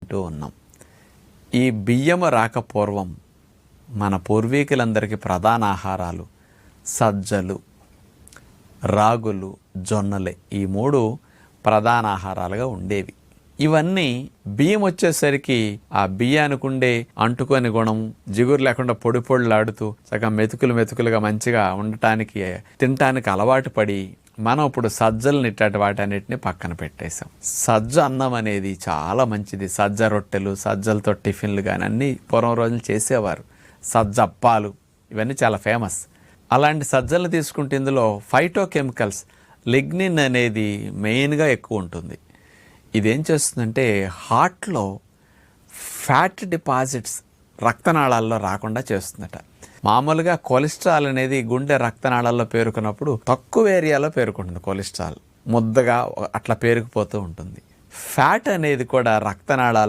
అంటూ ఉన్నాం. ఈ బియ్యం రాకపూర్వం మన పూర్వీకులందరికీ ప్రధాన ఆహారాలు సజ్జలు, రాగులు, జొన్నలే. ఈ 3 ప్రధాన ఆహారాలుగా ఉండేవి. ఇవన్నీ బియ్యం వచ్చేసరికి ఆ బియ్యానికి ఉండే అంటుకొని గుణం, జిగురు లేకుండా పొడి పొడిలాడుతూ సగం మెతుకులుగా మంచిగా ఉండటానికి తినటానికి అలవాటు పడి మనం ఇప్పుడు సజ్జలను ఇట్లాంటి వాటన్నిటిని పక్కన పెట్టేశాం. సజ్జ అన్నం అనేది చాలా మంచిది. సజ్జ రొట్టెలు, సజ్జలతో టిఫిన్లు కానీ అన్నీ పూర్వం రోజులు చేసేవారు. సజ్జ అప్పాలు ఇవన్నీ చాలా ఫేమస్. అలాంటి సజ్జలు తీసుకుంటే ఇందులో ఫైటోకెమికల్స్, లిగ్నిన్ అనేది మెయిన్గా ఎక్కువ ఉంటుంది. ఇదేం చేస్తుందంటే హార్ట్లో ఫ్యాట్ డిపాజిట్స్ రక్తనాళాల్లో రాకుండా చేస్తుందట. మామూలుగా కొలెస్ట్రాల్ అనేది గుండె రక్తనాళాల్లో పేరుకున్నప్పుడు తక్కువ ఏరియాలో పేరుకుంటుంది. కొలెస్ట్రాల్ ముద్దగా అట్లా పేరుకుపోతూ ఉంటుంది. ఫ్యాట్ అనేది కూడా రక్తనాళాలు